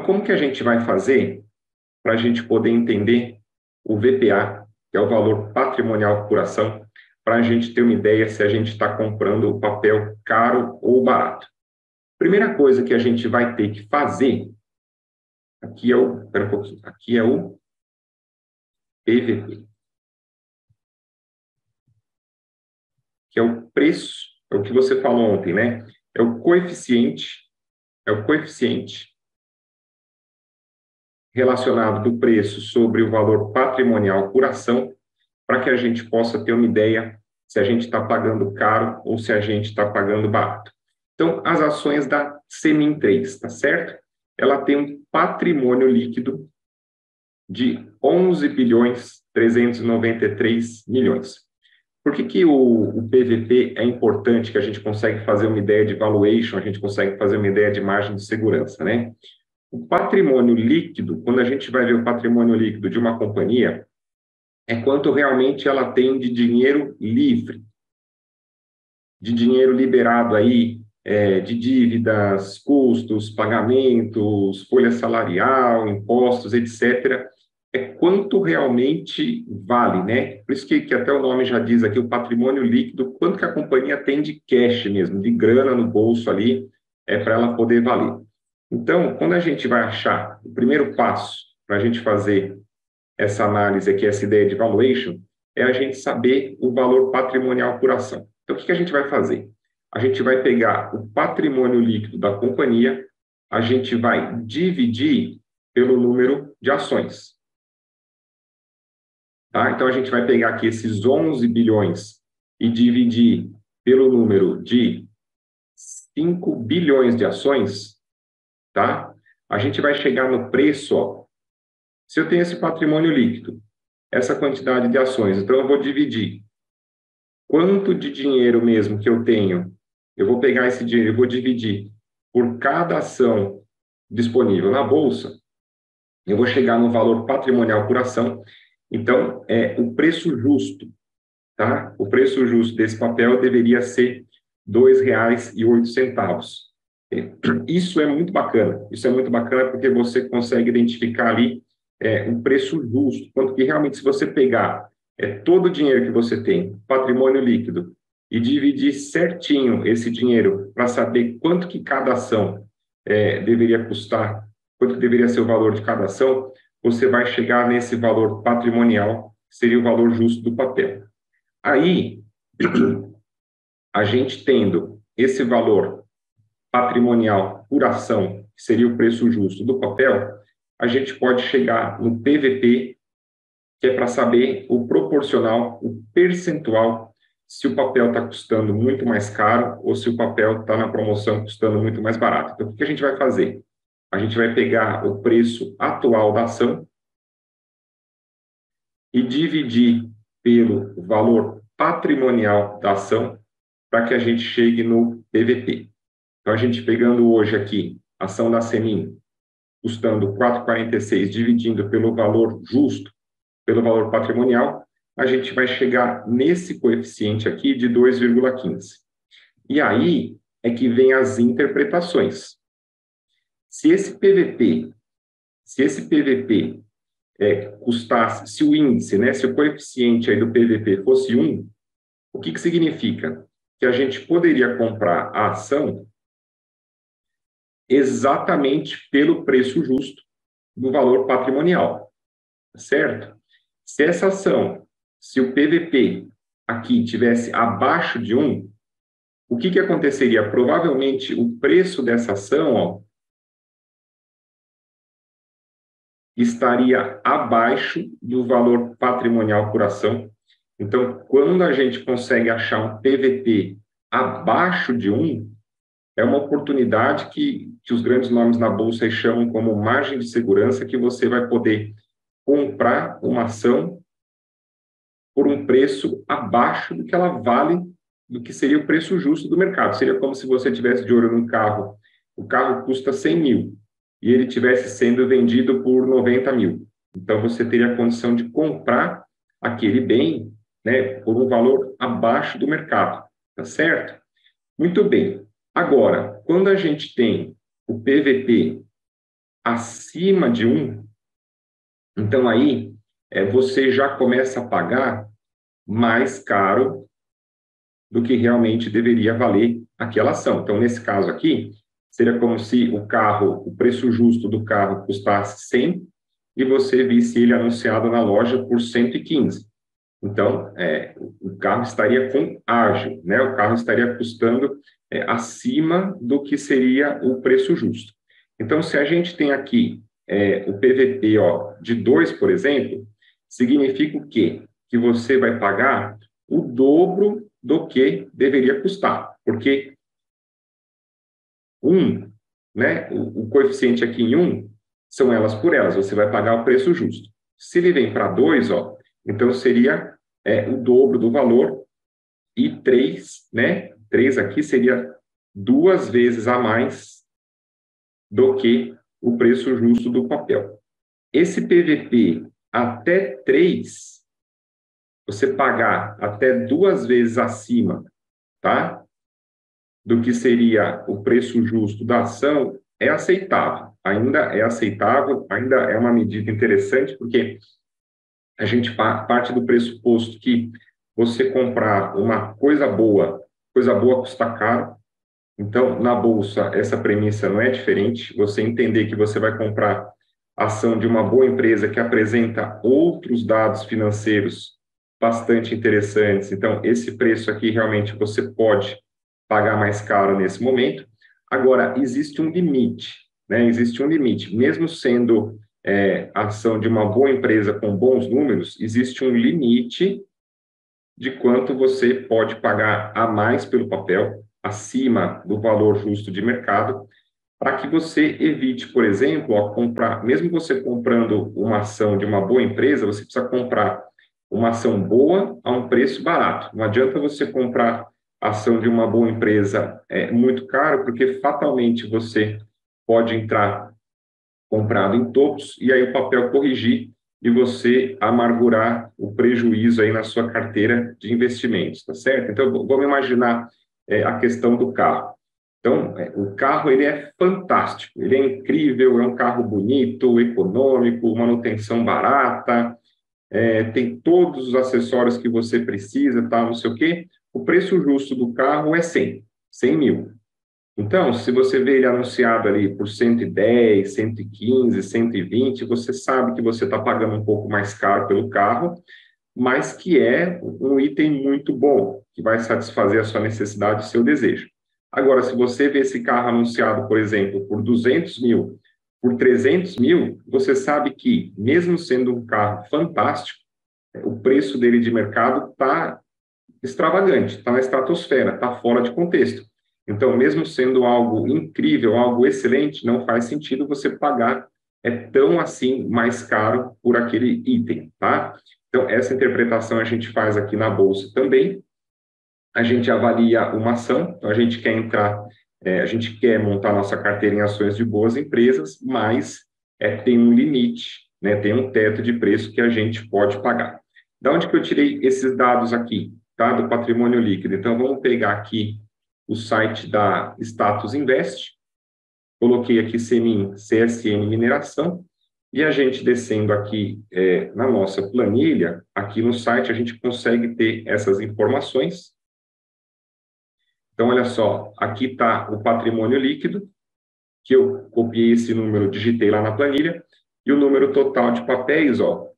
como que a gente vai fazer para a gente poder entender o VPA, que é o valor patrimonial por ação, para a gente ter uma ideia se a gente está comprando o papel caro ou barato? Primeira coisa que a gente vai ter que fazer, aqui é o, espera um pouquinho, aqui é o PVP, que é o preço, é o que você falou ontem, né? É o coeficiente relacionado do preço sobre o valor patrimonial por ação, para que a gente possa ter uma ideia se a gente está pagando caro ou se a gente está pagando barato. Então, as ações da Semin 3, tá certo? Ela tem um patrimônio líquido de 11 bilhões 393 milhões. Por que o PVP é importante, que a gente consegue fazer uma ideia de valuation, a gente consegue fazer uma ideia de margem de segurança, né? O patrimônio líquido, quando a gente vai ver o patrimônio líquido de uma companhia, é quanto realmente ela tem de dinheiro livre, de dinheiro liberado aí, de dívidas, custos, pagamentos, folha salarial, impostos, etc. É quanto realmente vale, né? Por isso que até o nome já diz aqui, o patrimônio líquido, quanto que a companhia tem de cash mesmo, de grana no bolso ali, para ela poder valer. Então, quando a gente vai achar o primeiro passo para a gente fazer essa análise aqui, essa ideia de valuation, é a gente saber o valor patrimonial por ação. Então, o que a gente vai fazer? A gente vai pegar o patrimônio líquido da companhia, a gente vai dividir pelo número de ações. Tá? Então, a gente vai pegar aqui esses 11 bilhões e dividir pelo número de 5 bilhões de ações, tá? A gente vai chegar no preço, ó. Se eu tenho esse patrimônio líquido, essa quantidade de ações, então eu vou dividir quanto de dinheiro mesmo que eu tenho, eu vou pegar esse dinheiro, eu vou dividir por cada ação disponível na bolsa, eu vou chegar no valor patrimonial por ação. Então, o preço justo, tá? O preço justo desse papel deveria ser R$ 2,08. Isso é muito bacana. Isso é muito bacana porque você consegue identificar ali um preço justo, quanto que realmente, se você pegar todo o dinheiro que você tem, patrimônio líquido, e dividir certinho esse dinheiro para saber quanto que cada ação deveria custar, quanto que deveria ser o valor de cada ação, você vai chegar nesse valor patrimonial, que seria o valor justo do papel. Aí, a gente tendo esse valor patrimonial por ação, que seria o preço justo do papel, a gente pode chegar no PVP, que é para saber o proporcional, o percentual, se o papel está custando muito mais caro ou se o papel está na promoção custando muito mais barato. Então, o que a gente vai fazer? A gente vai pegar o preço atual da ação e dividir pelo valor patrimonial da ação para que a gente chegue no PVP. Então, a gente pegando hoje aqui a ação da Semin, custando R$ 4,46, dividindo pelo valor justo, pelo valor patrimonial, a gente vai chegar nesse coeficiente aqui de 2,15. E aí é que vem as interpretações. Se esse PVP custasse, se o índice, né, se o coeficiente aí do PVP fosse 1, o que significa? Que a gente poderia comprar a ação exatamente pelo preço justo do valor patrimonial, certo? Se essa ação, se o PVP aqui tivesse abaixo de 1, o que aconteceria? Provavelmente o preço dessa ação, ó, estaria abaixo do valor patrimonial por ação. Então, quando a gente consegue achar um PVP abaixo de 1, é uma oportunidade que os grandes nomes na bolsa chamam como margem de segurança, que você vai poder comprar uma ação por um preço abaixo do que ela vale, do que seria o preço justo do mercado. Seria como se você tivesse de olho num carro, o carro custa 100 mil, e ele tivesse sendo vendido por 90 mil. Então, você teria a condição de comprar aquele bem, né, por um valor abaixo do mercado, tá certo? Muito bem. Agora, quando a gente tem o PVP acima de 1, então aí você já começa a pagar mais caro do que realmente deveria valer aquela ação. Então, nesse caso aqui, seria como se o preço justo do carro custasse 100 e você visse ele anunciado na loja por 115. Então, o carro estaria com ágio, né? O carro estaria custando acima do que seria o preço justo. Então, se a gente tem aqui o PVP de 2, por exemplo, significa o quê? Que você vai pagar o dobro do que deveria custar, porque 1, né? O coeficiente aqui em 1 são elas por elas, você vai pagar o preço justo. Se ele vem para 2, então seria o dobro do valor, e 3, né? 3 aqui seria 2 vezes a mais do que o preço justo do papel. Esse PVP até 3, você pagar até 2 vezes acima, tá? Do que seria o preço justo da ação, é aceitável. Ainda é aceitável, ainda é uma medida interessante, porque a gente parte do pressuposto que você comprar uma coisa boa custa caro. Então, na bolsa, essa premissa não é diferente. Você entender que você vai comprar ação de uma boa empresa que apresenta outros dados financeiros bastante interessantes. Então, esse preço aqui realmente você pode pagar mais caro nesse momento. Agora, existe um limite, né? Existe um limite. Mesmo sendo ação de uma boa empresa com bons números, existe um limite de quanto você pode pagar a mais pelo papel, acima do valor justo de mercado, para que você evite, por exemplo, comprar, mesmo você comprando uma ação de uma boa empresa, você precisa comprar uma ação boa a um preço barato. Não adianta você comprar a ação de uma boa empresa muito caro, porque fatalmente você pode entrar comprado em topos e aí o papel corrigir e você amargurar o prejuízo aí na sua carteira de investimentos, tá certo? Então, vamos imaginar a questão do carro. Então, o carro, ele é fantástico, ele é incrível, é um carro bonito, econômico, manutenção barata, tem todos os acessórios que você precisa, tal, não sei o quê. O preço justo do carro é 100 mil. Então, se você vê ele anunciado ali por 110, 115, 120, você sabe que você está pagando um pouco mais caro pelo carro, mas que é um item muito bom, que vai satisfazer a sua necessidade e o seu desejo. Agora, se você vê esse carro anunciado, por exemplo, por 200 mil, por 300 mil, você sabe que, mesmo sendo um carro fantástico, o preço dele de mercado está extravagante, está na estratosfera, está fora de contexto. Então, mesmo sendo algo incrível, algo excelente, não faz sentido você pagar tão assim mais caro por aquele item, tá? Então, essa interpretação a gente faz aqui na bolsa também. A gente avalia uma ação, então a gente quer entrar, a gente quer montar nossa carteira em ações de boas empresas, mas tem um limite, né? Tem um teto de preço que a gente pode pagar. Da onde que eu tirei esses dados aqui, tá? Do patrimônio líquido. Então, vamos pegar aqui o site da Status Invest, coloquei aqui CMIN, CSN Mineração, e a gente descendo aqui na nossa planilha, aqui no site a gente consegue ter essas informações. Então, olha só, aqui está o patrimônio líquido, que eu copiei esse número, digitei lá na planilha, e o número total de papéis, o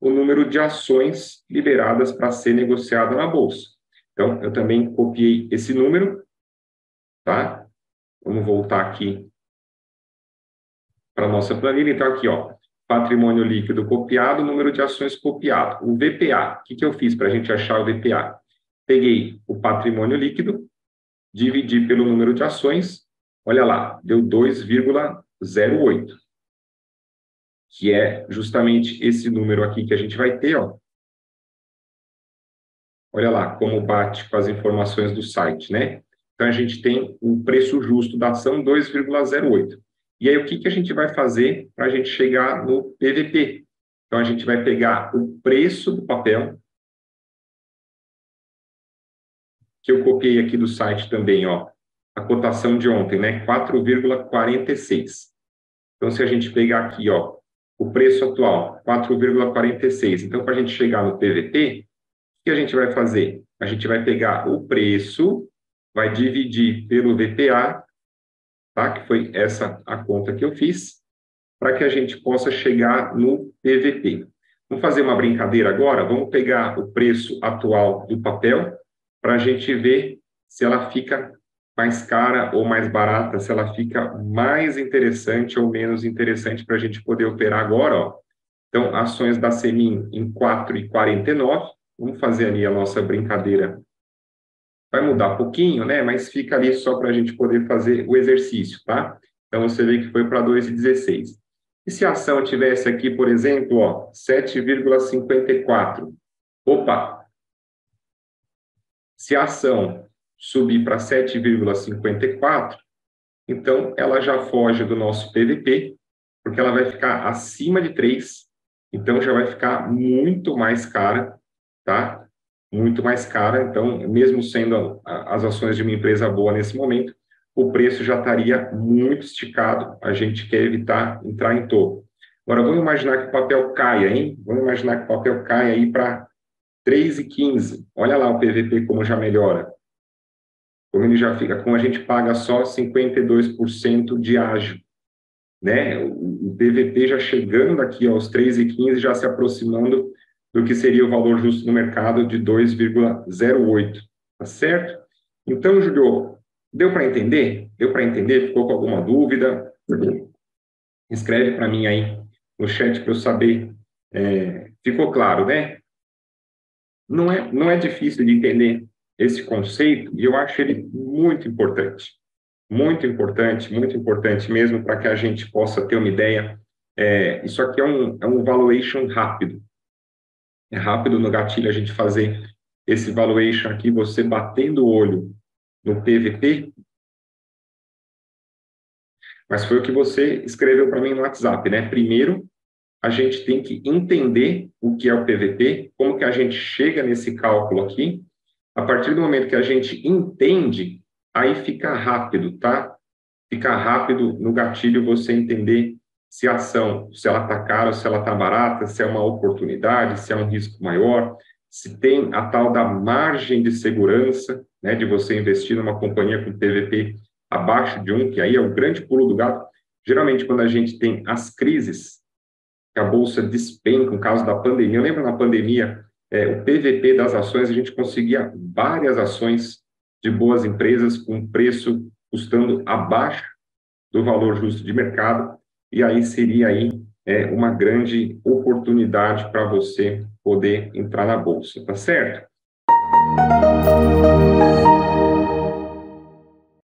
número de ações liberadas para ser negociada na bolsa. Então, eu também copiei esse número, tá? Vamos voltar aqui para a nossa planilha. Então, aqui, patrimônio líquido copiado, número de ações copiado. O VPA, o que eu fiz para a gente achar o VPA? Peguei o patrimônio líquido, dividi pelo número de ações, olha lá, deu 2,08, que é justamente esse número aqui que a gente vai ter, Olha lá como bate com as informações do site, né? Então, a gente tem o preço justo da ação 2,08. E aí, o que a gente vai fazer para a gente chegar no PVP? Então, a gente vai pegar o preço do papel, que eu copiei aqui do site também, a cotação de ontem, né? 4,46. Então, se a gente pegar aqui, ó, o preço atual, 4,46. Então, para a gente chegar no PVP, o que a gente vai fazer? A gente vai pegar o preço, vai dividir pelo VPA, tá? Que foi essa a conta que eu fiz, para que a gente possa chegar no PVP. Vamos fazer uma brincadeira agora? Vamos pegar o preço atual do papel para a gente ver se ela fica mais cara ou mais barata, se ela fica mais interessante ou menos interessante para a gente poder operar agora, ó. Então, ações da Semin em 4,49. Vamos fazer ali a nossa brincadeira. Vai mudar um pouquinho, né? Mas fica ali só para a gente poder fazer o exercício, tá? Então, você vê que foi para 2,16. E se a ação tivesse aqui, por exemplo, ó, 7,54? Opa! Se a ação subir para 7,54, então ela já foge do nosso PVP, porque ela vai ficar acima de 3, então já vai ficar muito mais cara, tá? Muito mais cara, então, mesmo sendo as ações de uma empresa boa nesse momento, o preço já estaria muito esticado, a gente quer evitar entrar em topo. Agora, vamos imaginar que o papel caia, hein? Vamos imaginar que o papel caia aí para 3,15. Olha lá o PVP como já melhora. Como ele já fica, como a gente paga só 52% de ágio, né? O PVP já chegando aqui aos 3,15, já se aproximando do que seria o valor justo no mercado de 2,08, tá certo? Então, Julio, deu para entender? Deu para entender? Ficou com alguma dúvida? Escreve para mim aí no chat para eu saber. Ficou claro, né? Não é difícil de entender esse conceito, e eu acho ele muito importante. Muito importante mesmo para que a gente possa ter uma ideia. Isso aqui é um valuation rápido. É rápido no gatilho a gente fazer esse valuation aqui, você batendo o olho no PVP, mas foi o que você escreveu para mim no WhatsApp, né? Primeiro, a gente tem que entender o que é o PVP, como que a gente chega nesse cálculo aqui. A partir do momento que a gente entende, aí fica rápido, tá? Fica rápido no gatilho você entender se a ação, se ela está cara ou se ela está barata, se é uma oportunidade, se é um risco maior, se tem a tal da margem de segurança, né, de você investir numa companhia com PVP abaixo de 1, que aí é o grande pulo do gato. Geralmente, quando a gente tem as crises, que a bolsa despenca, no caso da pandemia, eu lembro na pandemia, o PVP das ações, a gente conseguia várias ações de boas empresas com preço custando abaixo do valor justo de mercado, e aí seria aí uma grande oportunidade para você poder entrar na bolsa, tá certo?